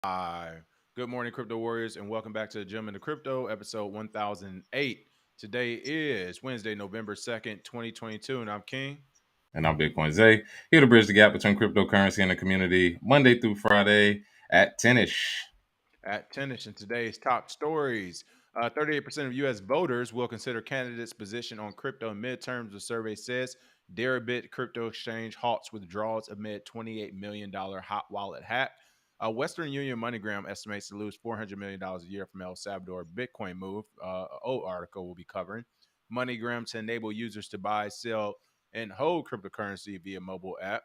Good morning, crypto warriors, and welcome back to the Gem in the Crypto, episode 1008. Today is Wednesday, November 2nd, 2022, and I'm King. And I'm Bitcoin Zay, here to bridge the gap between cryptocurrency and the community, Monday through Friday at 10ish. At Tennis, and today's top stories. 38% of U.S. voters will consider candidates' position on crypto in midterms, the survey says. Deribit crypto exchange halts withdrawals amid $28 million hot wallet hack. Western Union MoneyGram estimates to lose $400 million a year from El Salvador Bitcoin move. Old article will be covering. MoneyGram to enable users to buy, sell, and hold cryptocurrency via mobile app.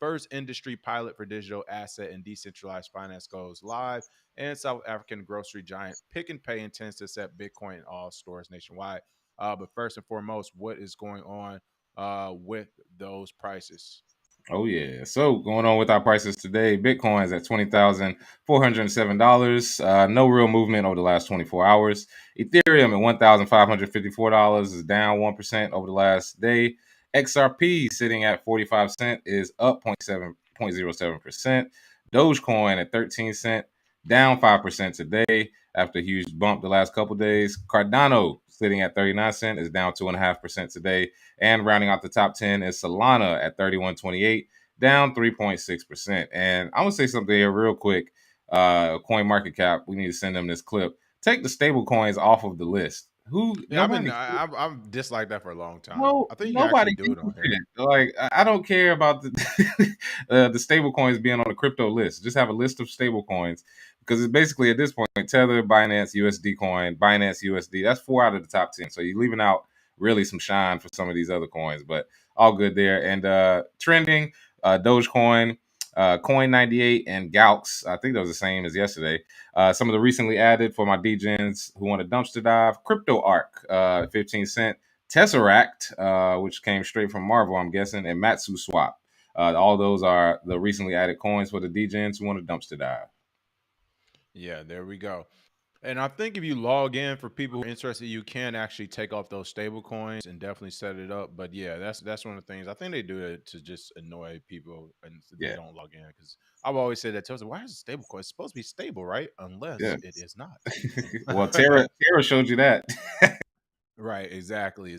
First industry pilot for digital asset and decentralized finance goes live, and South African grocery giant Pick and Pay intends to accept Bitcoin in all stores nationwide. But first and foremost, what is going on with those prices? Oh yeah. So going on with our prices today, Bitcoin's at $20,407. No real movement over the last 24 hours. Ethereum at $1,554 is down 1% over the last day. XRP sitting at 45 cent is up 0.07%. Dogecoin at 13 cent, down 5% today after a huge bump the last couple days. Cardano sitting at 39 cent is down 2.5% today. And rounding out the top 10 is Solana at 31.28, down 3.6%. And I'm gonna say something here real quick. Coin Market Cap, we need to send them this clip. Take the stable coins off of the list. Who Yeah, I've been nobody I've disliked that for a long time. no, I think you can actually nobody do gives it a on here. shit. Like I don't care about the stable coins being on the crypto list. Just have a list of stable coins because it's basically at this point Tether, Binance, USD Coin, Binance USD. That's 4 out of the top 10. So you're leaving out really some shine for some of these other coins, but all good there. And trending, Dogecoin, Coin 98, and Gaux. I think those are the same as yesterday. Some of the recently added for my DGens who want a dumpster dive, Crypto Arc, 15 cent. Tesseract, which came straight from Marvel, I'm guessing, and Matsu Swap. All those are the recently added coins for the DGens who want a dumpster dive. Yeah, there we go. And I think if you log in for people who are interested, you can actually take off those stable coins and definitely set it up. But yeah, that's one of the things I think they do it to just annoy people and they Yeah, don't log in because I've always said that to us. Why is it stable coin? It's supposed to be stable, right? yeah. Unless it is not. Well, Terra showed you that. Right, exactly.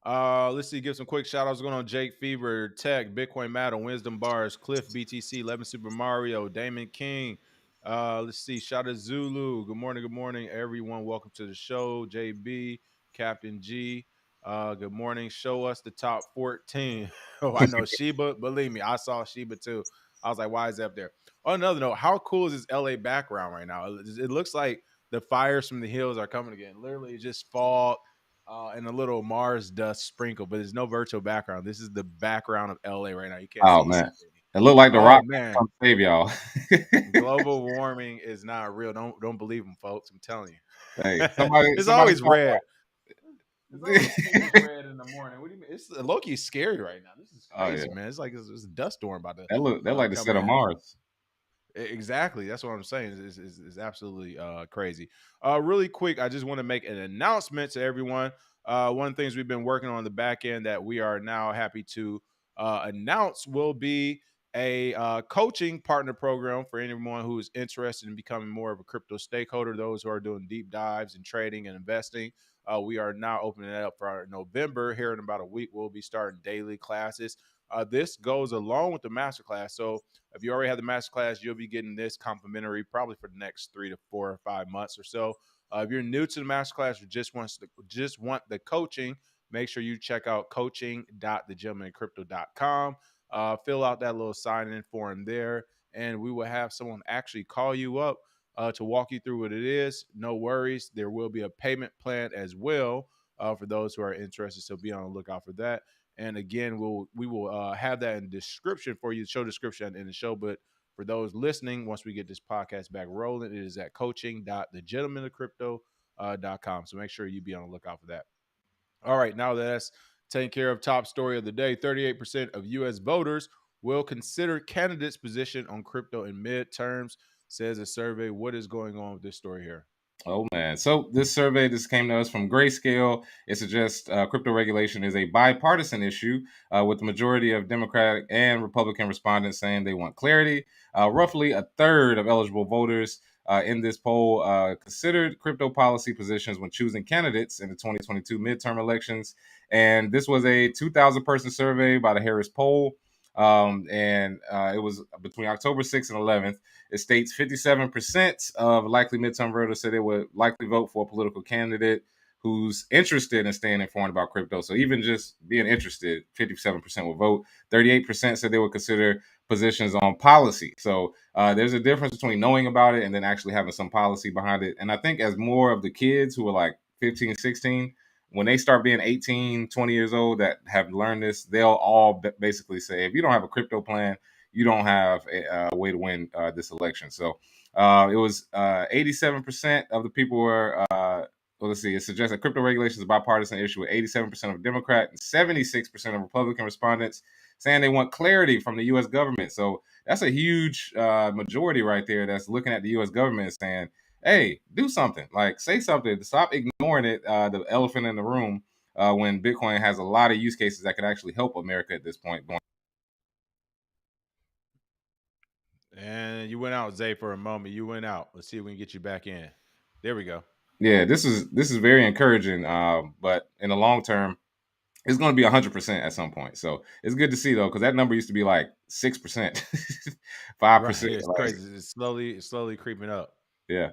Let's see, give some quick shout outs going on. Jake Fever, Tech, Bitcoin Matter, Wisdom Bars, Cliff BTC, 11 Super Mario, Damon King. Let's see, shout out Zulu. Good morning, everyone. Welcome to the show. JB, Captain G. Good morning. Show us the top 14. Oh, I know Sheba. Believe me, I saw Sheba too. I was like, why is that up there? On another note, how cool is this LA background right now? It looks like the fires from the hills are coming again. Literally, it's just fog and a little Mars dust sprinkle, but there's no virtual background. This is the background of LA right now. You can't Oh see man, anything. it looked like the Oh Rock man, come save y'all. global warming is not real. Don't believe them, folks. I'm telling Hey, you. It's somebody always red. It's always super red in the morning. What do you mean? It's Loki scary right now. This is oh yeah, crazy, man. It's like it's a dust storm about to that like the come set of in. Mars. Exactly. That's what I'm saying. Is absolutely crazy. Really quick, I just want to make an announcement to everyone. One of the things we've been working on the back end that we are now happy to announce will be a coaching partner program for anyone who is interested in becoming more of a crypto stakeholder. Those who are doing deep dives in trading and investing. We are now opening it up for our November. Here in about a week, we'll be starting daily classes. This goes along with the masterclass. So if you already have the masterclass, you'll be getting this complimentary probably for the next 3 to 4 or 5 months or so. If you're new to the masterclass or just want the coaching, make sure you check out coaching.thegentlemancrypto.com. Fill out that little sign-in form there, and we will have someone actually call you up to walk you through what it is. No worries. There will be a payment plan as well for those who are interested, so be on the lookout for that. And again, we will have that in the description for you, show description in the show. But for those listening, once we get this podcast back rolling, it is at coaching.thegentlemanofcrypto.com. So make sure you be on the lookout for that. All right, now that's taken care of. Top story of the day: 38% of U.S. voters will consider candidates' position on crypto in midterms, says a survey. What is going on with this story here? Oh man! So this survey, this came to us from Grayscale. It suggests crypto regulation is a bipartisan issue, with the majority of Democratic and Republican respondents saying they want clarity. Roughly a third of eligible voters in this poll considered crypto policy positions when choosing candidates in the 2022 midterm elections. And this was a 2,000 person survey by the Harris Poll. And it was between October 6th and 11th. It states 57% of likely midterm voters said they would likely vote for a political candidate who's interested in staying informed about crypto. So even just being interested, 57% will vote. 38% said they would consider positions on policy. So there's a difference between knowing about it and then actually having some policy behind it. And I think as more of the kids who are like 15, 16, when they start being 18, 20 years old that have learned this, they'll all basically say, if you don't have a crypto plan, you don't have a way to win this election. So it was 87% of the people were, well, let's see, it suggests that crypto regulation is a bipartisan issue with 87% of Democrat and 76% of Republican respondents saying they want clarity from the U.S. government. So that's a huge majority right there that's looking at the U.S. government and saying, hey, do something, like say something, stop ignoring it, the elephant in the room, when Bitcoin has a lot of use cases that could actually help America at this point. And you went out, Zay, for a moment. You went out. Let's see if we can get you back in. There we go. Yeah, this is very encouraging, but in the long term, it's going to be 100% at some point. So it's good to see though, because that number used to be like 6%, Right. 5%. It's Like, crazy. It's slowly creeping up. yeah,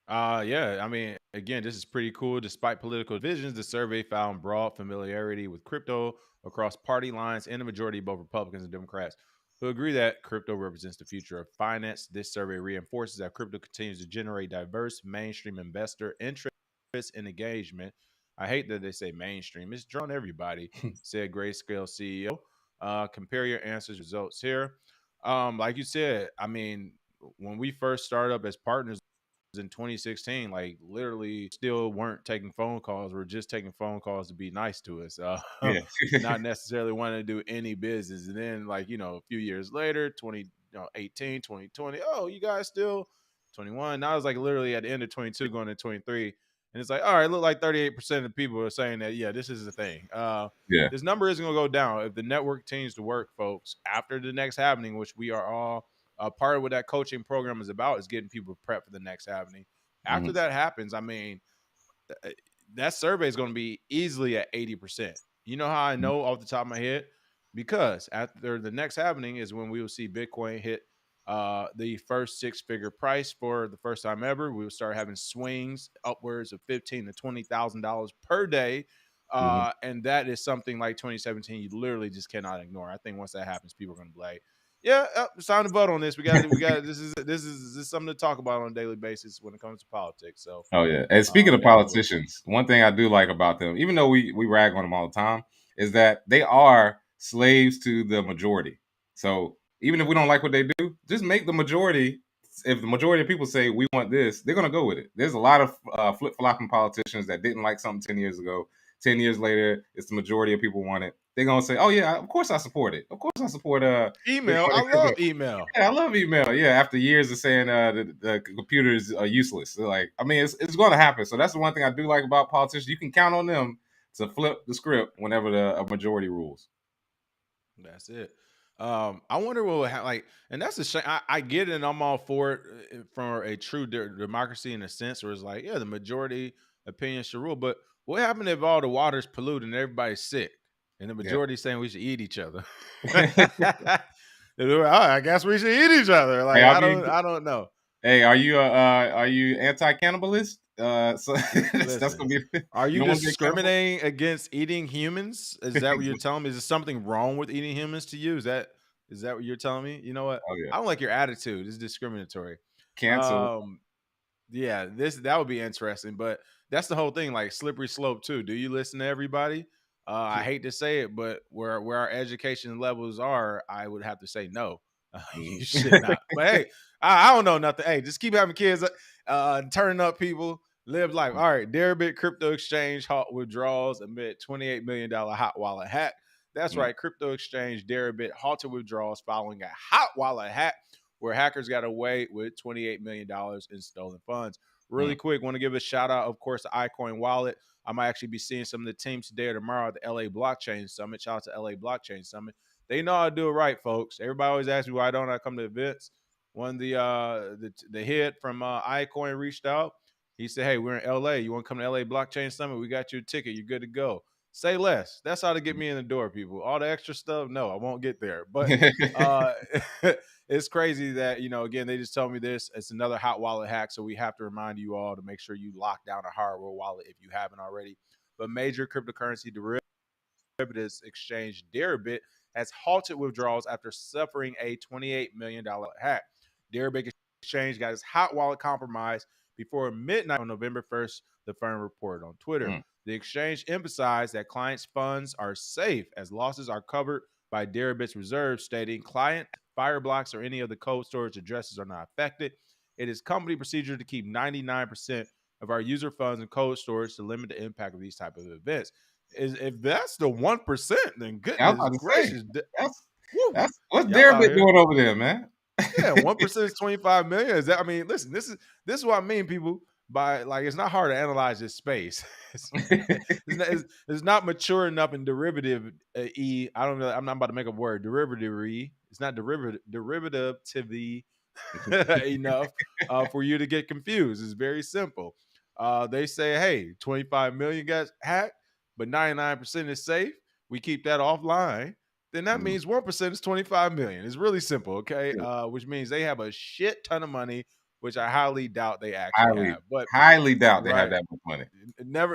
Yeah, I mean, again, this is pretty cool. Despite political divisions, the survey found broad familiarity with crypto across party lines, and the majority of both Republicans and Democrats who agree that crypto represents the future of finance. This survey reinforces that crypto continues to generate diverse mainstream investor interest and engagement. I hate that they say mainstream. It's drawn everybody, said Grayscale CEO. Compare your answers results here. Like you said, I mean, when we first started up as partners in 2016, like literally still weren't taking phone calls. We're just taking phone calls to be nice to us, yeah, not necessarily wanting to do any business. And then, like, a few years later, 2018, 2020, oh, you guys still 21. Now it's like literally at the end of 22 going to 23. And it's like, all right, look like 38% of people are saying that, yeah, this is the thing. yeah. This number isn't going to go down if the network continues to work, folks, after the next happening, which we are all part of what that coaching program is about, is getting people prepped for the next happening. After Hmm. that happens, I mean, that survey is going to be easily at 80%. You know how I know off the top of my head? Because after the next happening is when we will see Bitcoin hit the first six-figure price for the first time ever. We will start having swings upwards of $15,000 to $20,000 per day. Hmm. And that is something like 2017 you literally just cannot ignore. I think once that happens, people are going to be like, yeah, it's time to vote on this. We got this is something to talk about on a daily basis when it comes to politics. So Oh yeah. And speaking of yeah, we'll see. politicians, one thing I do like about them, even though we rag on them all the time, is that they are slaves to the majority. So even if we don't like what they do, just make the majority. If the majority of people say we want this, they're gonna go with it. There's a lot of flip flopping politicians that didn't like something 10 years ago. 10 years later, it's the majority of people want it. They're gonna say, "Oh yeah, of course I support it. Of course I support Email. Bitcoin I and crypto." love email. Yeah, I love email. Yeah, after years of saying the computers are useless, they're like, I mean, it's going to happen. So that's the one thing I do like about politicians. You can count on them to flip the script whenever a majority rules. That's it. I wonder what would like, and that's a shame. I get it, and I'm all for it for a true democracy in a sense, where it's like, yeah, the majority opinion should rule. But what happened if all the water's polluted and everybody's sick, and the Yeah. majority saying we should eat each other? I guess we should eat each other. Hey, Like I'll be. I don't know. Hey, are you anti-cannibalist? So that's Listen, gonna be. are You you don't want to be a cannibal? discriminating against eating humans? Is that what you're telling me? Is there something wrong with eating humans to you? Is that what you're telling me? You know what? Oh yeah, I don't like your attitude. It's discriminatory. cancel. Um, yeah, that would be interesting, but that's the whole thing. Like slippery slope too. Do you listen to everybody? I hate to say it, but where our education levels are, I would have to say no. You Mhm. should not. But hey, I don't know nothing. Hey, just keep having kids, turning up people, live life. All right, Deribit crypto exchange halt withdrawals amid $28 million hot wallet hack. That's Mm. right, crypto exchange Deribit halted withdrawals following a hot wallet hack where hackers got away with $28 million in stolen funds. Really quick, want to give a shout out, of course, to iCoin Wallet. I might actually be seeing some of the teams today or tomorrow at the LA Blockchain Summit. Shout out to LA Blockchain Summit. They know how to do it right, folks. Everybody always asks me why don't I come to events. One of the head from iCoin reached out. He said, "Hey, we're in LA. You want to come to LA Blockchain Summit? We got you a ticket. You're good to go." Say less. That's how to get me in the door, people. All the extra stuff, no, I won't get there. But uh, it's crazy that, again, they just told me this. It's another hot wallet hack, so we have to remind you all to make sure you lock down a hardware wallet if you haven't already. But major cryptocurrency derivatives exchange Deribit has halted withdrawals after suffering a $28 million hack. Deribit Exchange got its hot wallet compromised before midnight on November 1st, the firm reported on Twitter. The exchange emphasized that clients' funds are safe as losses are covered by Deribit's reserves, stating client Fireblocks or any of the cold storage addresses are not affected. It is company procedure to keep 99% of our user funds in cold storage to limit the impact of these type of events. If that's the 1%, then I was goodness about to say, gracious, woo, that's what's y'all out Deribit here. doing over there, man? Yeah, 1% is 25 million. Is that? I mean, listen, this is what I mean, people. By like, it's not hard to analyze this space. It's not mature enough in derivative e. I don't know. I'm not about to make a word. Derivative. It's not derivative enough for you to get confused. It's very simple. They say, hey, 25 million got hacked, but 99% is safe. We keep that offline. Then that means 1% is 25 million. It's really simple, okay? Which means they have a shit ton of money, which I highly doubt they actually have. But Highly doubt they have right, that much money.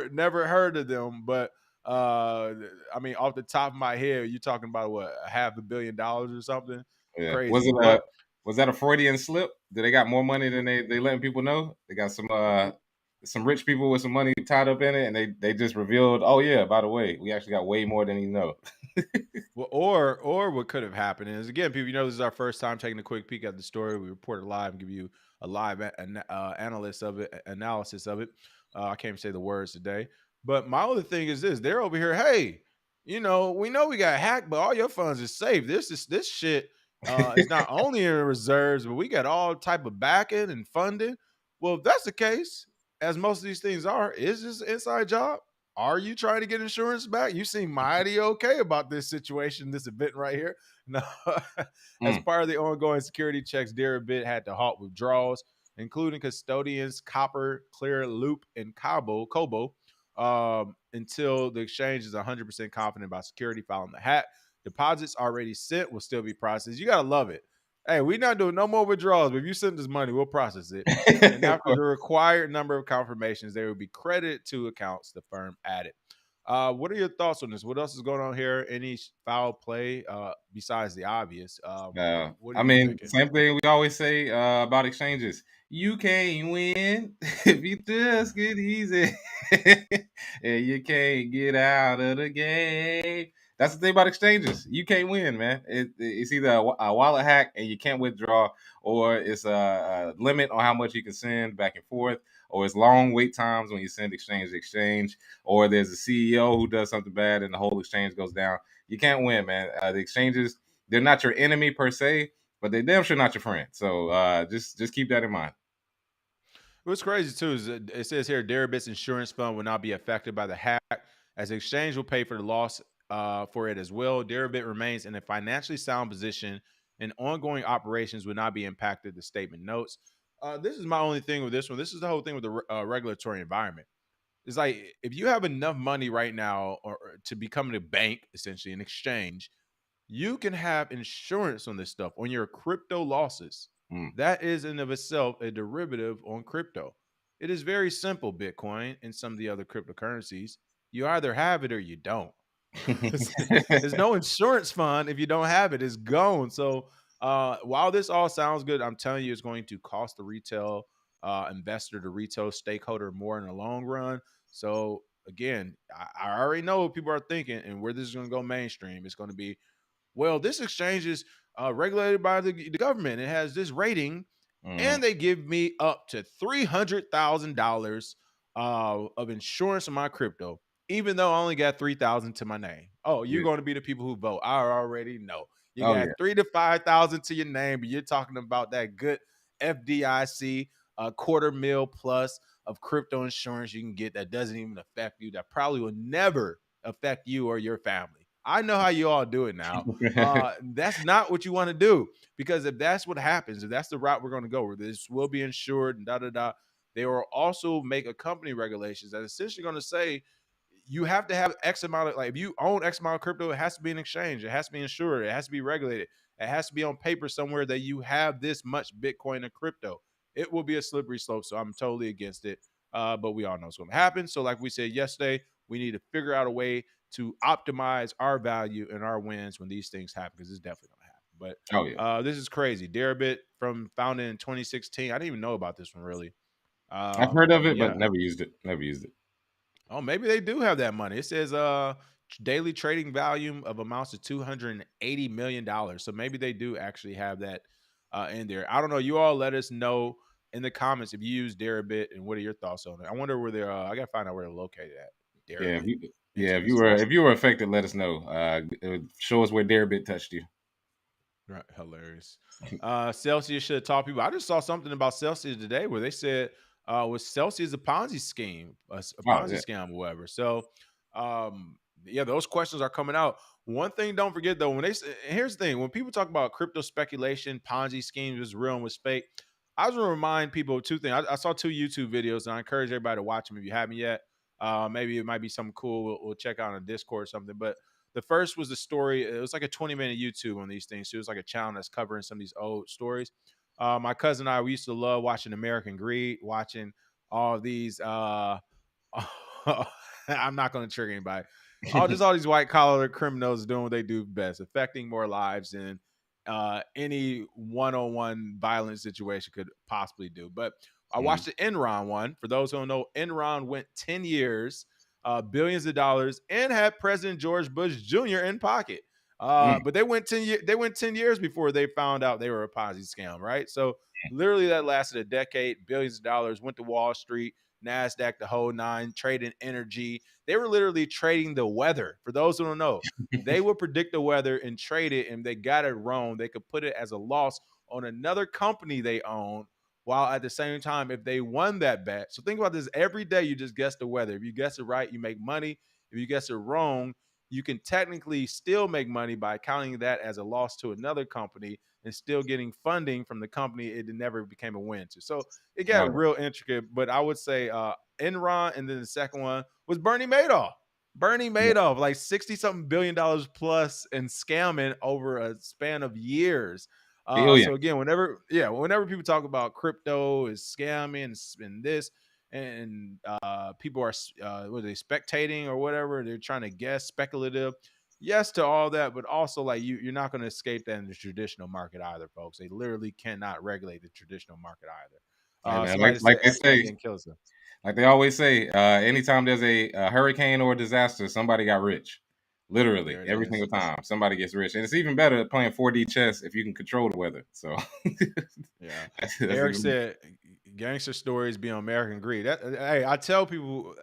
never heard of them. But I mean, off the top of my head, you're talking about what, $500 million or something Yeah. crazy. But Was that a Freudian slip? Did they got more money than they letting people know? They got some rich people with some money tied up in it, and they just revealed, oh yeah, by the way, we actually got way more than you know. well, or what could have happened is, again, people, this is our first time taking a quick peek at the story. We report it live and give you a live analysis of it. I can't even say the words today. But my other thing is this: they're over here. Hey, we know we got hacked, but all your funds is safe. This shit is not only in reserves, but we got all type of backing and funding. Well, if that's the case, as most of these things are, is this an inside job? Are you trying to get insurance back? You seem mighty okay about this situation, this event right here. No, as part of the ongoing security checks, Deribit had to halt withdrawals, including custodians Copper, Clear, Loop, and Kobo, until the exchange is 100% confident about security following the hack. Deposits already sent will still be processed. You gotta love it. Hey, we're not doing no more withdrawals, but if you send us money, we'll process it. And after the required number of confirmations, they will be credited to accounts, the firm added. What are your thoughts on this? What else is going on here? Any foul play besides the obvious? What are I you mean, thinking? same thing we always say about exchanges. You can't win if you just get easy, and you can't get out of the game. That's the thing about exchanges. You can't win, man. It's either a wallet hack and you can't withdraw, or it's a limit on how much you can send back and forth, or it's long wait times when you send exchange to exchange, or there's a CEO who does something bad and the whole exchange goes down. You can't win, man. The exchanges, they're not your enemy per se, but they damn sure not your friend. So just keep that in mind. What's crazy too is it says here Deribit's insurance fund will not be affected by the hack, as the exchange will pay for the loss for it as well. Deribit remains in a financially sound position, and ongoing operations will not be impacted. The statement notes. This is my only thing with this one. This is the whole thing with the regulatory environment. It's like if you have enough money right now, or to become a bank, essentially an exchange, you can have insurance on this stuff on your crypto losses. That is in of itself a derivative on crypto. It is very simple, Bitcoin and some of the other cryptocurrencies. You either have it or you don't. There's no insurance fund if you don't have it. It's gone. So while this all sounds good, I'm telling you, it's going to cost the retail investor, the retail stakeholder more in the long run. So again, I already know what people are thinking and where this is going to go mainstream. It's going to be, well, this exchange is regulated by the government. It has this rating, and they give me up to $300,000 of insurance on my crypto, even though I only got 3,000 to my name. Oh, you're Yeah. going to be the people who vote. I already know. You Oh got yeah. 3 to 5,000 to your name, but you're talking about that good FDIC a $250,000 plus of crypto insurance you can get that doesn't even affect you, that probably will never affect you or your family. I know how you all do it now. That's not what you want to do, because if that's what happens, if that's the route we're going to go, where this will be insured and they will also make a company regulations that essentially going to say you have to have X amount of, like, if you own X amount of crypto, it has to be an exchange, it has to be insured, it has to be regulated, it has to be on paper somewhere that you have this much Bitcoin and crypto. It will be a slippery slope, so I'm totally against it. But we all know what's going to happen. So, like we said yesterday, we need to figure out a way to optimize our value and our wins when these things happen, because it's definitely going to happen. But Oh yeah, this is crazy. Deribit, from founded in 2016. I didn't even know about this one really. I've heard of But it, yeah. but never used it. Never used it. Oh, maybe they do have that money. It says daily trading volume of amounts to $280 million. So maybe they do actually have that in there. I don't know. You all let us know in the comments if you use Deribit and what are your thoughts on it. I wonder where they're I gotta find out where they're located at. Yeah, Deribit. Interesting. if you were affected, let us know. Show us where Deribit touched you. Right, hilarious. Celsius should have taught people. I just saw something about Celsius today where they said was Celsius a Ponzi scheme, a Oh Ponzi yeah, scam, or whatever. So, yeah, those questions are coming out. One thing, don't forget though, when here's the thing: when people talk about crypto speculation, Ponzi schemes is real and was fake. I was gonna remind people of two things. I saw two YouTube videos, and I encourage everybody to watch them if you haven't yet. Maybe it might be something cool. We'll check out on Discord or something, but the first was the story. It was like a 20-minute YouTube on these things. So it was like a channel that's covering some of these old stories. My cousin and I, we used to love watching American Greed, watching all of these. I'm not going to trigger anybody. Just all these white collar criminals doing what they do best, affecting more lives than any one-on-one violent situation could possibly do. But I watched the Enron one. For those who don't know, Enron went 10 years, billions of dollars, and had President George Bush Jr. in pocket. But they went 10 years. They went 10 years before they found out they were a Ponzi scam, right? So literally, that lasted a decade. Billions of dollars went to Wall Street, Nasdaq, the whole nine, trading energy. They were literally trading the weather. For those who don't know, they would predict the weather and trade it, and they got it wrong. They could put it as a loss on another company they own, while at the same time, if they won that bet. So think about this: every day you just guess the weather. If you guess it right, you make money. If you guess it wrong, you can technically still make money by counting that as a loss to another company and still getting funding from the company it never became a win to. So it Oh, got yeah. real intricate, but I would say Enron, and then the second one was Bernie Madoff. Bernie Yeah. Madoff, like 60 something $billion plus and scamming over a span of years. Billion. So again, whenever people talk about crypto is scamming and this, and people are what are they spectating or whatever, they're trying to guess, speculative. Yes to all that, but also like you're not going to escape that in the traditional market either, folks. They literally cannot regulate the traditional market Hey either. man, Somebody like said they FTX say, getting killed. So like they always say, anytime there's a hurricane or a disaster, somebody got rich. Literally, there it every is. single time somebody gets rich, and it's even better at playing 4D chess if you can control the weather. So Yeah. that's Eric even said gangster stories be on American Greed. Hey, I tell people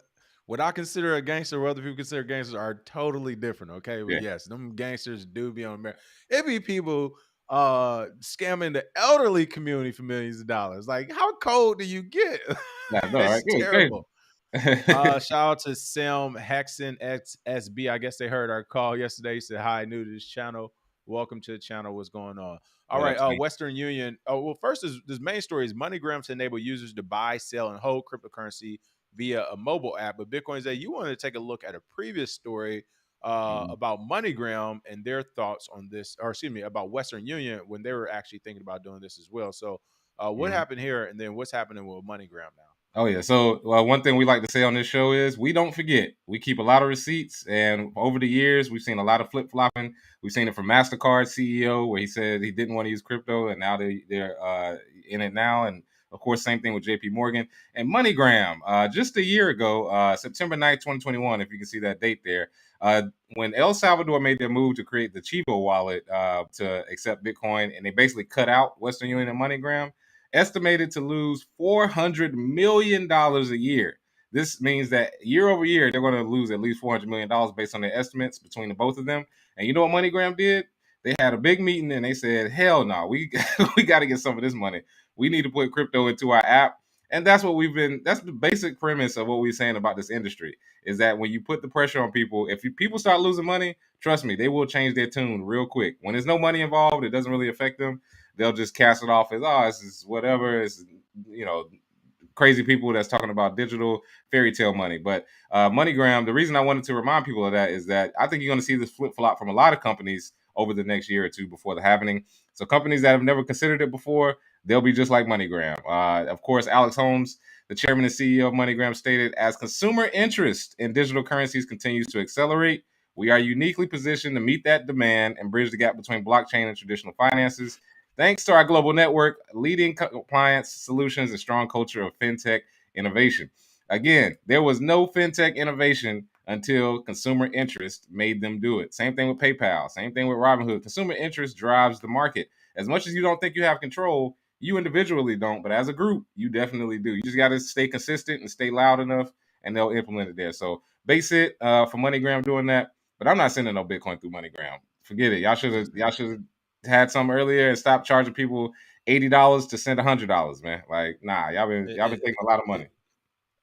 what I consider a gangster, what other people consider gangsters, are totally different. Okay. But yeah. yes, them gangsters do be on American. It be people scamming the elderly community for millions of dollars. Like, how cold do you get? Nah, no, right? It's Good, terrible. good. Shout out to Sam Hexon XSB. I guess they heard our call yesterday. He said, "Hi, new to this channel. Welcome to the channel. What's going on?" All What right. up, Saint? Western Union. Oh, well, first is this main story is MoneyGram to enable users to buy, sell, and hold cryptocurrency via a mobile app. But Bitcoin said you wanted to take a look at a previous story Mhm. about MoneyGram and their thoughts on this, or excuse me, about Western Union when they were actually thinking about doing this as well. So, what Mhm. happened here, and then what's happening with MoneyGram now? Oh yeah. So one thing we like to say on this show is we don't forget. We keep a lot of receipts, and over the years we've seen a lot of flip flopping. We've seen it from Mastercard CEO where he said he didn't want to use crypto, and now they're in it now. And of course, same thing with J.P. Morgan and MoneyGram. Just a year ago, September 9th, 2021, if you can see that date there, when El Salvador made their move to create the Chivo wallet to accept Bitcoin, and they basically cut out Western Union and MoneyGram, estimated to lose $400 million a year. This means that year over year, they're going to lose at least $400 million based on their estimates between the both of them. And you know what MoneyGram did? They had a big meeting and they said, hell no, we we got to get some of this money. We need to put crypto into our app. And that's what that's the basic premise of what we're saying about this industry, is that when you put the pressure on people, if people start losing money, trust me, they will change their tune real quick. When there's no money involved, it doesn't really affect them. They'll just cast it off as, oh, this is whatever. It's, you know, crazy people that's talking about digital fairy tale money. But MoneyGram, the reason I wanted to remind people of that is that I think you're going to see this flip flop from a lot of companies over the next year or two before the happening. So companies that have never considered it before, they'll be just like MoneyGram. Of course, Alex Holmes, the chairman and CEO of MoneyGram, stated, as consumer interest in digital currencies continues to accelerate, we are uniquely positioned to meet that demand and bridge the gap between blockchain and traditional finances. Thanks to our global network, leading compliance solutions, and strong culture of fintech innovation. Again, there was no fintech innovation until consumer interest made them do it. Same thing with PayPal, same thing with Robinhood. Consumer interest drives the market. As much as you don't think you have control, you individually don't, but as a group, you definitely do. You just got to stay consistent and stay loud enough, and they'll implement it there. So base it for MoneyGram doing that, but I'm not sending no Bitcoin through MoneyGram. Forget it. Y'all should have had some earlier and stopped charging people $80 to send $100, man. Like, nah, y'all been taking a lot of money.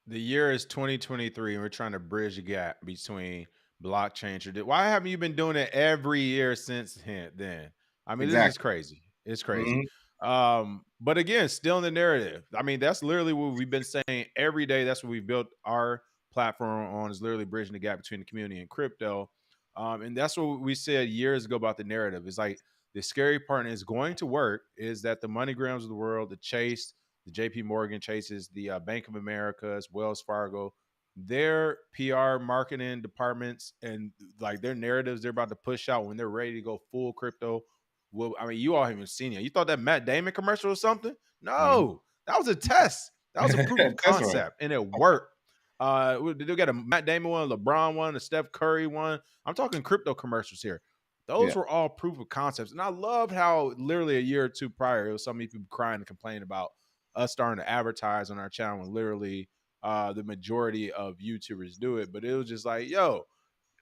The year is 2023, and we're trying to bridge the gap between blockchain. Why haven't you been doing it every year since then? I mean, this is Exactly. crazy. It's crazy. Mhm. But again, still in the narrative. I mean, that's literally what we've been saying every day. That's what we built our platform on, is literally bridging the gap between the community and crypto. And that's what we said years ago about the narrative. It's like the scary part is going to work is that the MoneyGrams of the world, the Chase, the JP Morgan Chases, the Bank of America's, Wells Fargo, their PR marketing departments and like their narratives they're about to push out when they're ready to go full crypto. Well, I mean, you all haven't seen it. You thought that Matt Damon commercial or something? Mhm. No, that was a test. That was a proof of That's right. concept, and it worked. They got a Matt Damon one, a LeBron one, a Steph Curry one. I'm talking crypto commercials here. Those Yeah. were all proof of concepts, and I loved how literally a year or two prior, it was so many people crying and complaining about us starting to advertise on our channel, and literally the majority of YouTubers do it. But it was just like, yo,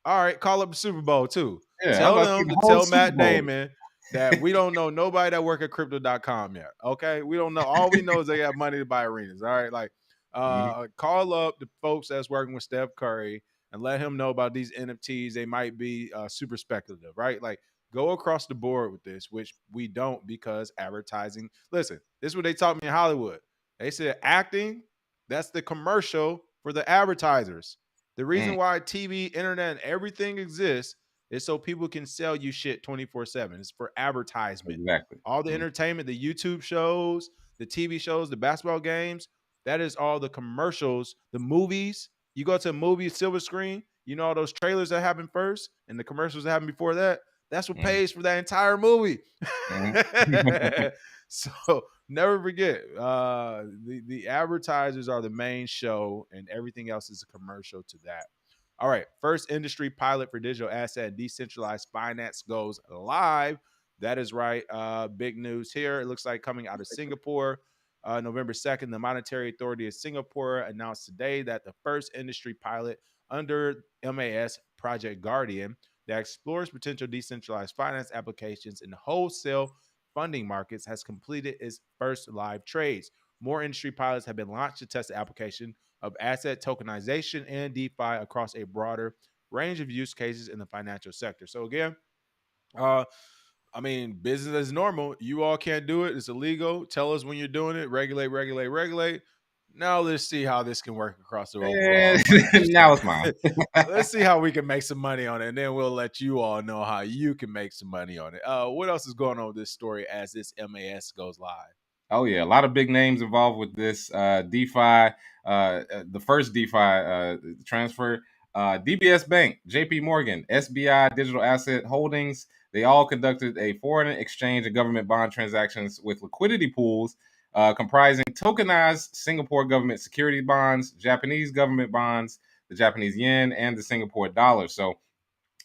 all right, call up the Super Bowl too. Yeah, I'm Tell about to see them the to whole tell Super Matt Bowl. Damon that we don't know nobody that work at crypto.com yet. Okay. We don't know. All we know is they got money to buy arenas. All right. Like Mhm. call up the folks that's working with Steph Curry and let him know about these NFTs. They might be super speculative, right? Like go across the board with this, which we don't because advertising. Listen, this is what they taught me in Hollywood. They said acting, that's the commercial for the advertisers. The Mm. reason why TV, internet, and everything exists is so people can sell you shit 24/7. It's for advertisement. Exactly. All the Mhm. entertainment, the YouTube shows, the TV shows, the basketball games, that is all the commercials, the movies. You go to a movie, silver screen, you know all those trailers that happen first and the commercials that happen before that. That's what Mhm. pays for that entire movie. Mhm. So never forget, the advertisers are the main show, and everything else is a commercial to that. All right, first industry pilot for digital asset decentralized finance goes live. That is right. Big news here. It looks like coming out of Singapore. November 2nd, the Monetary Authority of Singapore announced today that the first industry pilot under MAS Project Guardian that explores potential decentralized finance applications in wholesale funding markets has completed its first live trades. More industry pilots have been launched to test the application of asset tokenization and DeFi across a broader range of use cases in the financial sector. So again, uh, I mean, business as normal. You all can't do it. It's illegal. Tell us when you're doing it. Regulate, regulate, regulate. Now let's see how this can work across the overall And financial now it's sector. mine. Let's see how we can make some money on it, and then we'll let you all know how you can make some money on it. What else is going on with this story as this MAS goes live? Oh yeah, a lot of big names involved with this DeFi. The first DeFi transfer. DBS Bank, JP Morgan, SBI Digital Asset Holdings. They all conducted a foreign exchange and government bond transactions with liquidity pools comprising tokenized Singapore government security bonds, Japanese government bonds, the Japanese yen, and the Singapore dollar. So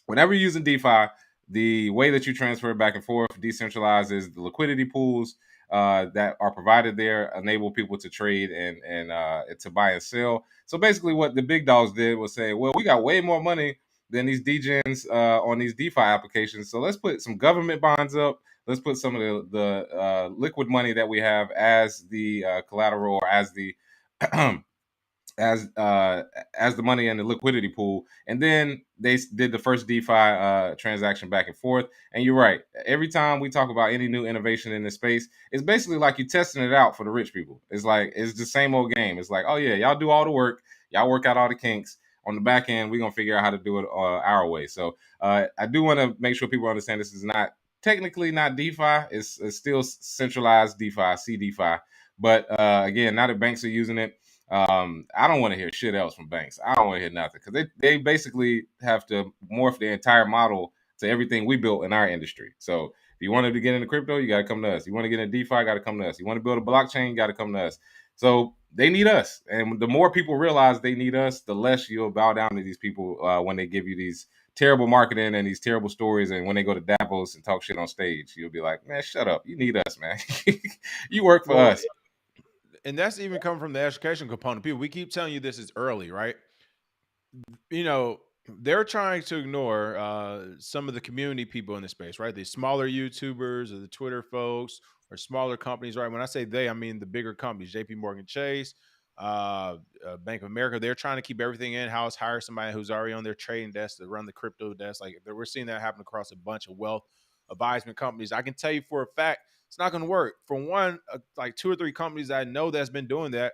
whenever you're using DeFi, the way that you transfer back and forth decentralized is the liquidity pools that are provided there enable people to trade and to buy and sell. So basically, what the big dogs did was say, well, we got way more money than these DGens on these DeFi applications. So let's put some government bonds up. Let's put some of the liquid money that we have as the collateral or as the as the money and the liquidity pool. And then they did the first DeFi transaction back and forth. And you're right. Every time we talk about any new innovation in this space, it's basically like you're testing it out for the rich people. It's like it's the same old game. It's like, oh yeah, y'all do all the work, y'all work out all the kinks. On the back end, we're gonna figure out how to do it our way. So I do want to make sure people understand this is not technically not DeFi. It's still centralized DeFi, CDFi. But again, now that banks are using it, I don't want to hear shit else from banks. I don't want to hear nothing because they basically have to morph the entire model to everything we built in our industry. So if you wanted to get into crypto, you got to come to us. You want to get into DeFi, got to come to us. You want to build a blockchain, you got to come to us. So they need us, and the more people realize they need us, the less you'll bow down to these people when they give you these terrible marketing and these terrible stories. And when they go to Davos and talk shit on stage, you'll be like, man, shut up. You need us, man. You work for Well, us. and that's even coming from the education component. People, we keep telling you this is early, right? You know, they're trying to ignore some of the community people in the space, right? The smaller YouTubers or the Twitter folks or smaller companies, right? When I say they, I mean the bigger companies, JP Morgan Chase, Bank of America. They're trying to keep everything in-house, hire somebody who's already on their trading desk to run the crypto desk. Like we're seeing that happen across a bunch of wealth advisement companies. I can tell you for a fact, it's not going to work. For one, like 2 or 3 companies I know that's been doing that,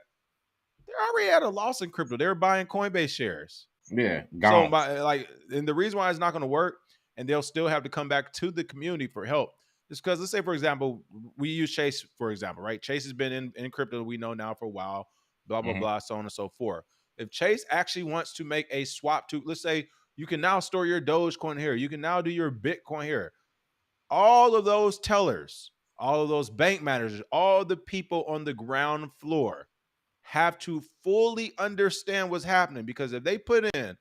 they already had a loss in crypto. They were buying Coinbase shares. Yeah, So gone. my and the reason why it's not going to work, and they'll still have to come back to the community for help, is because let's say, for example, we use Chase for example, right? Chase has been in crypto we know now for a while, blah blah Mm-hmm. blah, so on and so forth. If Chase actually wants to make a swap to, let's say, you can now store your Dogecoin here, you can now do your Bitcoin here. All of those tellers, all of those bank managers, all the people on the ground floor have to fully understand what's happening because if they put in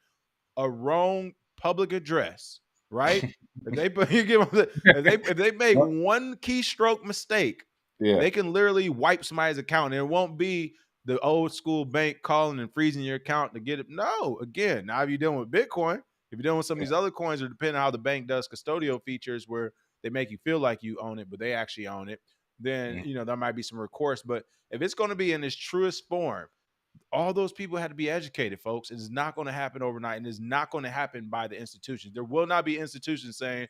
a wrong public address, right? If they put you give them if they make one keystroke mistake, Yeah. they can literally wipe somebody's account. And it won't be the old school bank calling and freezing your account to get it. No, again, now if you're dealing with Bitcoin, if you're dealing with some of Yeah. these other coins, or depending on how the bank does custodial features where they make you feel like you own it, but they actually own it, then Mhm. you know there might be some recourse. But if it's going to be in its truest form, all those people had to be educated, folks. It is not going to happen overnight, and it's not going to happen by the institutions. There will not be institutions saying,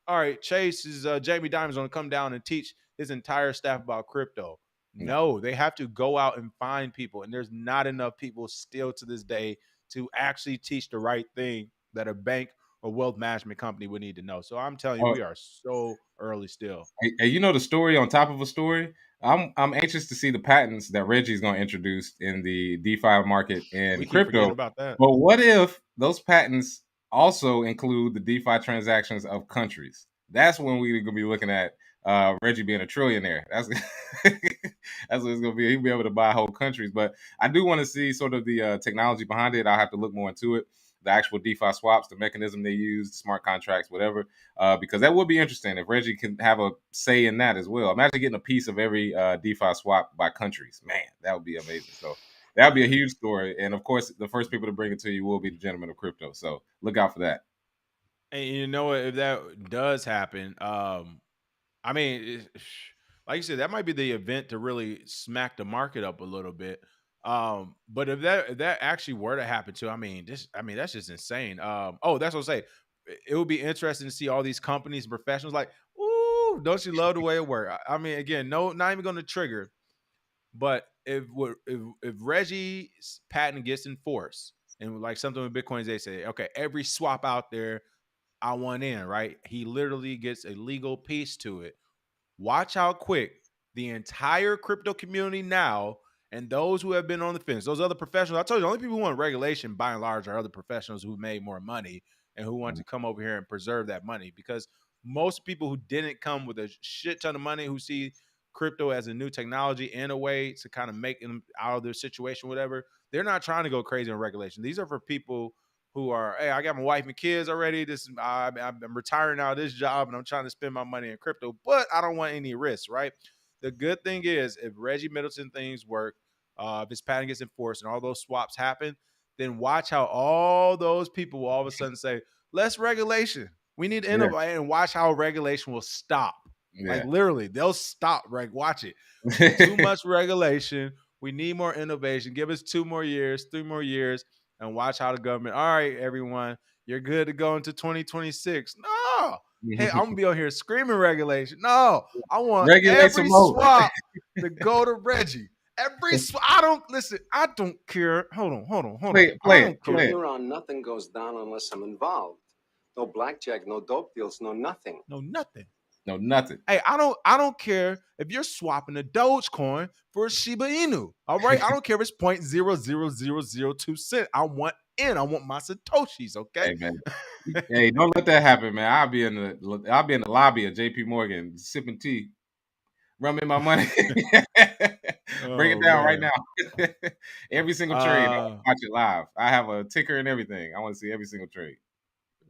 "All right, Chase is Jamie Dimon's going to come down and teach his entire staff about crypto." No. No, they have to go out and find people, and there's not enough people still to this day to actually teach the right thing that a bank or wealth management company would need to know. So I'm telling you, Oh, we are so early still. hey, you know the story on top of a story. I'm anxious to see the patents that Reggie's going to introduce in the DeFi market We and keep forgetting crypto. about that. But what if those patents also include the DeFi transactions of countries? That's when we're going to be looking at Reggie being a trillionaire. That's that's what it's going to be. He'll be able to buy whole countries. But I do want to see sort of the technology behind it. I'll have to look more into it. The actual DeFi swaps, the mechanism they use, the smart contracts, whatever. Because that would be interesting if Reggie can have a say in that as well. Imagine getting a piece of every DeFi swap by countries. Man, that would be amazing. So that would be a huge story. And of course, the first people to bring it to you will be the gentleman of crypto. So look out for that. And you know what? If that does happen, I mean, like you said, that might be the event to really smack the market up a little bit. But if that actually were to happen too, I mean that's just insane. Oh, that's what I say. It would be interesting to see all these companies and professionals like, ooh, don't you love the way it works? I mean, again, no, not even going to trigger. But if Reggie's patent gets enforced, and like something with Bitcoins, they say, okay, every swap out there, I want in, right? He literally gets a legal piece to it. Watch how quick the entire crypto community now and those who have been on the fence, those other professionals. I told you, the only people who want regulation by and large are other professionals who made more money and who want to come over here and preserve that money. Because most people who didn't come with a shit ton of money, who see crypto as a new technology and a way to kind of make them out of their situation, whatever, they're not trying to go crazy on regulation. These are for people who are, hey, I got my wife and kids already. I'm retiring out of this job and I'm trying to spend my money in crypto, but I don't want any risks, right? The good thing is if Reggie Middleton things work, if his patent gets enforced and all those swaps happen, then watch how all those people will all of a sudden say, less regulation. We need to Yeah. innovate, and watch how regulation will stop. Like Yeah. literally, they'll stop. Right? Watch it. Too much regulation We need more innovation. Give us 2 more years, 3 more years, and watch how the government. All right, everyone, you're good to go into 2026. No, hey, I'm gonna be on here screaming regulation. No, I want Regulate some every more. swap to go to Reggie. Every I don't listen. I don't care. Hold on. I Play don't it. care. Play it. Here on, nothing goes down unless I'm involved. No blackjack, no dope deals, no nothing. No, nothing. No, nothing. Hey, I don't care if you're swapping a Dogecoin for a Shiba Inu. All right. I don't care if it's 0.00002 cents. I want in. I want my Satoshis, okay? Hey man. Hey, don't let that happen, man. I'll be in the lobby of JP Morgan sipping tea. Run me my money. Bring it Oh down right man. now. Every single trade. I'll watch it live. I have a ticker and everything. I want to see every single trade.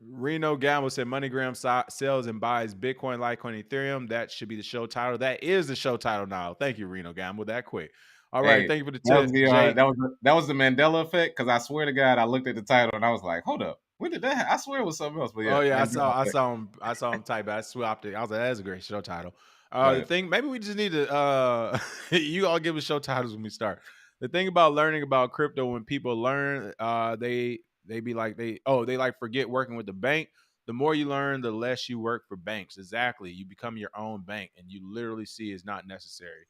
Reno Gamble said MoneyGram sells and buys Bitcoin, Litecoin, Ethereum. That should be the show title. That is the show title now. Thank you, Reno Gamble. That quick. All right. Hey, Thank you for the that was tip, the Jake. that was the Mandela effect, because I swear to God, I looked at the title and I was like, hold up, when did that I swear it was something else. But yeah, Oh yeah, Mandela effect. I saw him type it. I swapped it. I was like, that's a great show title. Go The ahead. thing, maybe we just need to you all give us show titles when we start. The thing about learning about crypto, when people learn, they be like they like forget working with the bank. The more you learn, the less you work for banks. Exactly. You become your own bank and you literally see it's not necessary.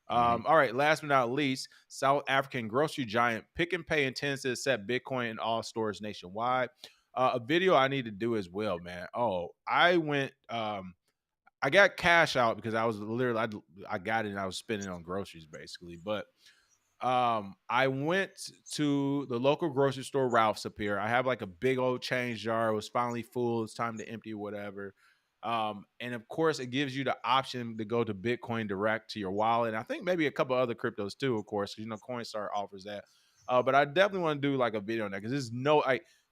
All right, last but not least, South African grocery giant Pick and Pay intends to accept Bitcoin in all stores nationwide. A video I need to do as well, man. Oh, I went. I got cash out because I was literally I got it and I was spending it on groceries basically. But I went to the local grocery store, Ralph's up here. I have like a big old change jar. It was finally full. It's time to empty whatever. And of course, it gives you the option to go to Bitcoin direct to your wallet. And I think maybe a couple other cryptos too, of course, because Coinstar offers that. But I definitely want to do like a video on that because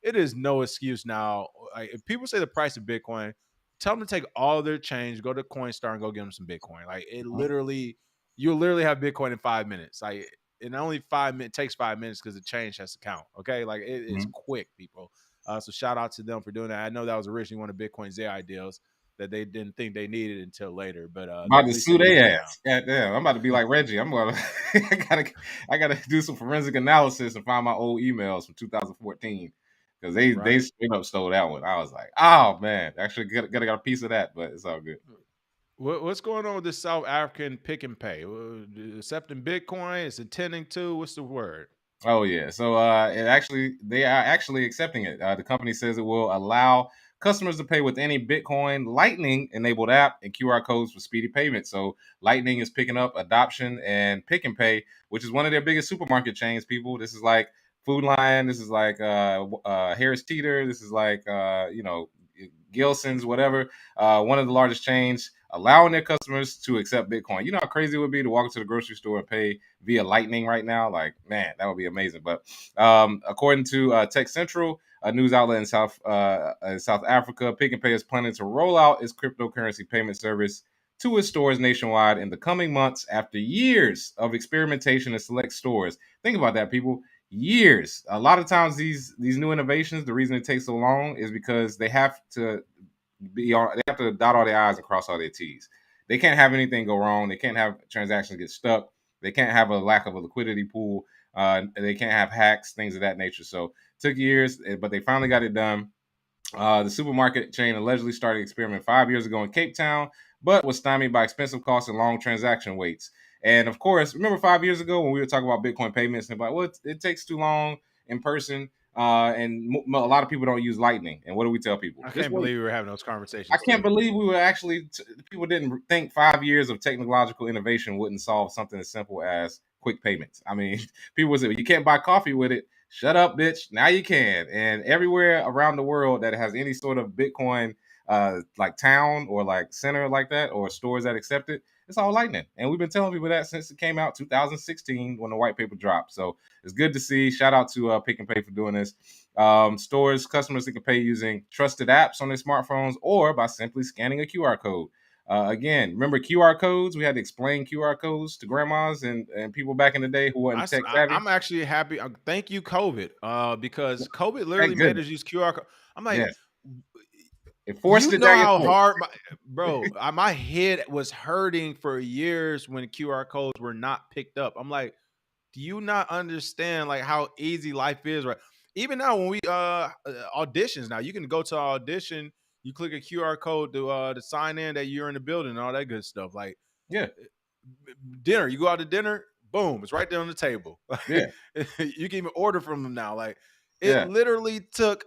it is no excuse now. Like if people say the price of Bitcoin, tell them to take all their change, go to Coinstar and go get them some Bitcoin. Like you'll literally have Bitcoin in 5 minutes. Like it only 5 minutes takes 5 minutes because the change has to count. Okay, like it is quick, people. So shout out to them for doing that. I know that was originally one of Bitcoin's ideals that they didn't think they needed until later, but About at to least sue they're using their it now. ass. God damn, I'm about to be like Reggie. I'm gonna I gotta do some forensic analysis and find my old emails from 2014. Because they Right. straight up stole that one. I was like, oh man, actually gotta got a piece of that, but it's all good. What's going on with this South African Pick and Pay? Accepting Bitcoin? It's intending to? What's the word? Oh yeah, so they are actually accepting it. The company says it will allow customers to pay with any Bitcoin Lightning enabled app and QR codes for speedy payment. So Lightning is picking up adoption, and Pick and Pay, which is one of their biggest supermarket chains. People, this is like Food Lion, this is like Harris Teeter, this is like Gilson's, whatever. One of the largest chains, allowing their customers to accept Bitcoin. You know how crazy it would be to walk into the grocery store and pay via Lightning right now? Like, man, that would be amazing. But according to Tech Central, a news outlet in South Africa, Pick and Pay is planning to roll out its cryptocurrency payment service to its stores nationwide in the coming months after years of experimentation in select stores. Think about that, people. Years. A lot of times these new innovations, the reason it takes so long is because they have to dot all their I's and cross all their T's. They can't have anything go wrong. They can't have transactions get stuck. They can't have a lack of a liquidity pool. They can't have hacks, things of that nature. So it took years, but they finally got it done. The supermarket chain allegedly started experiment 5 years ago in Cape Town, but was stymied by expensive costs and long transaction waits. And of course, remember 5 years ago when we were talking about Bitcoin payments and like, well, it takes too long in person, and a lot of people don't use Lightning. And what do we tell people? I Just can't wait. believe we were having those I conversations can't too. believe we were actually people didn't think 5 years of technological innovation wouldn't solve something as simple as quick payments. I mean, people would say, you can't buy coffee with it. Shut up, bitch. Now you can. And everywhere around the world that has any sort of Bitcoin like town or like center like that, or stores that accept it, it's all Lightning. And we've been telling people that since it came out 2016 when the white paper dropped. So it's good to see. Shout out to Pick and Pay for doing this. Stores, customers that can pay using trusted apps on their smartphones or by simply scanning a QR code. Again, remember QR codes? We had to explain QR codes to grandmas and people back in the day who weren't tech savvy. I'm actually happy. Thank you, COVID, because COVID literally Thank made goodness. us use QR code. I'm like, Yes. It forced you it know down your how throat. hard, my head was hurting for years when QR codes were not picked up. I'm like, Do you not understand like how easy life is, right? Even now when we auditions now, you can go to an audition, you click a QR code to sign in that you're in the building and all that good stuff. Like Yeah, dinner, you go out to dinner, boom, it's right there on the table. yeah, You can even order from them now. Like it yeah. literally took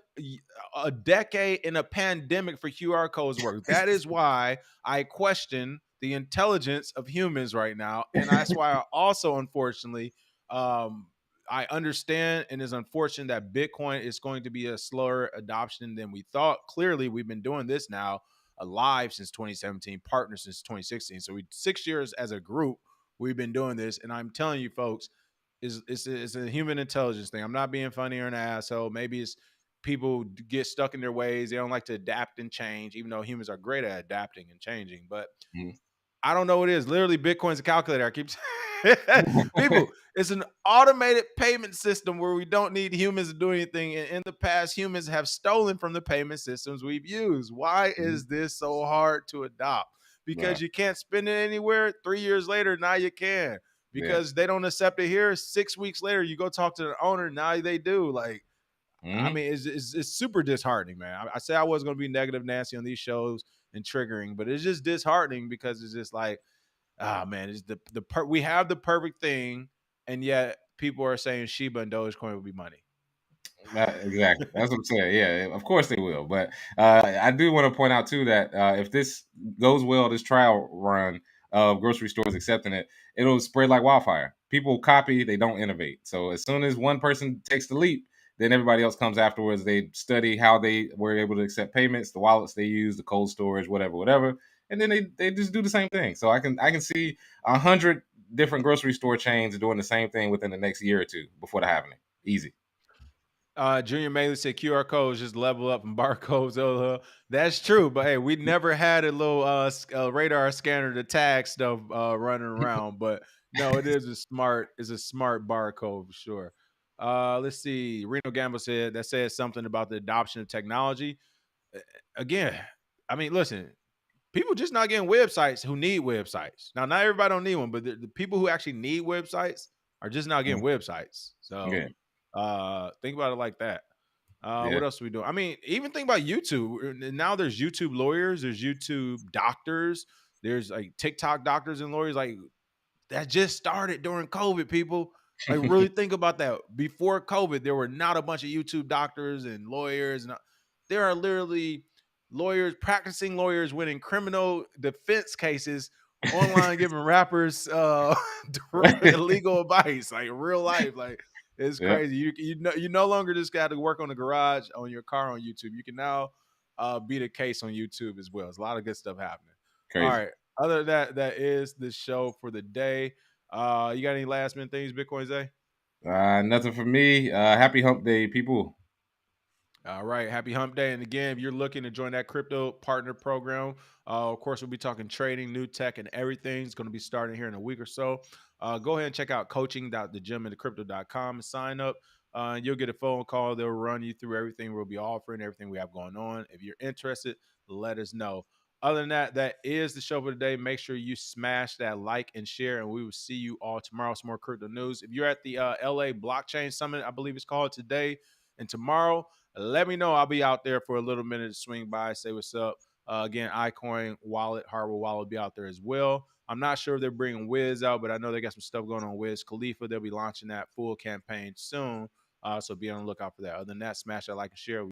a decade in a pandemic for QR codes to work. That is why I question the intelligence of humans right now, and that's why I also, unfortunately, um, I understand and it's unfortunate that Bitcoin is going to be a slower adoption than we thought. Clearly, we've been doing this now alive since 2017, partners since 2016. So we 6 years as a group, we've been doing this, and I'm telling you, folks, it's a human intelligence thing. I'm not being funny or an asshole. Maybe it's people get stuck in their ways. They don't like to adapt and change, even though humans are great at adapting and changing. But Mhm. I don't know what it is. Literally, Bitcoin's a calculator. I keep people, it's an automated payment system where we don't need humans to do anything. And in the past, humans have stolen from the payment systems we've used. Why is this so hard to adopt? Right. Because you can't spend it anywhere. 3 years later, now you can. Yeah. Because they don't accept it here. 6 weeks later, you go talk to the owner. Now they do. Like, I Mhm. mean, it's super disheartening, man. I say I was going to be negative Nancy on these shows and triggering, but it's just disheartening because it's just like, ah, man, it's we have the perfect thing, and yet people are saying Shiba and Dogecoin will be money. Exactly. That's what I'm saying. Yeah, of course they will. But I do want to point out too that if this goes well, this trial run of grocery stores accepting it, it'll spread like wildfire. People copy, they don't innovate. So as soon as one person takes the leap, then everybody else comes afterwards. They study how they were able to accept payments, the wallets they use, the cold storage, whatever, and then they just do the same thing. So I can see 100 different grocery store chains doing the same thing within the next year or two before that happening. Easy. Junior Maley said QR codes just level up and barcodes. That's true, but hey, we never had a little radar scanner to tag stuff running around. But no, it's a smart barcode for sure. Let's see. Reno Gamble said that says something about the adoption of technology. Again, I mean, listen, people just not getting websites who need websites. Now, not everybody don't need one, but the people who actually need websites are just not getting websites. So Yeah. think about it like that. Yeah. What else are we doing? I mean, even think about YouTube. Now there's YouTube lawyers, there's YouTube doctors, there's like TikTok doctors and lawyers. Like that just started during COVID, people. Like really think about that. Before COVID, there were not a bunch of YouTube doctors and lawyers, and there are literally lawyers, practicing lawyers winning criminal defense cases online, giving rappers Right. legal advice, like real life. Like it's Yeah. crazy. You no longer just got to work on the garage on your car on YouTube. You can now beat a case on YouTube as well. There's a lot of good stuff happening. All Crazy. right. Other than that, that is the show for the day. You got any last minute things, Bitcoin Zay? Nothing for me. Happy hump day, people. All right, happy hump day. And again, if you're looking to join that crypto partner program, of course, we'll be talking trading, new tech, and everything. It's going to be starting here in a week or so. Go ahead and check out coaching.thegymandthecrypto.com and sign up. And you'll get a phone call. They'll run you through everything we'll be offering, everything we have going on. If you're interested, let us know. Other than that, that is the show for today. Make sure you smash that like and share, and we will see you all tomorrow. Some more crypto news. If you're at the LA Blockchain Summit, I believe it's called today and tomorrow, let me know. I'll be out there for a little minute to swing by, say what's up. Again, iCoin wallet, hardware wallet will be out there as well. I'm not sure if they're bringing Wiz out, but I know they got some stuff going on. Wiz Khalifa, they'll be launching that full campaign soon. So be on the lookout for that. Other than that, smash that like and share.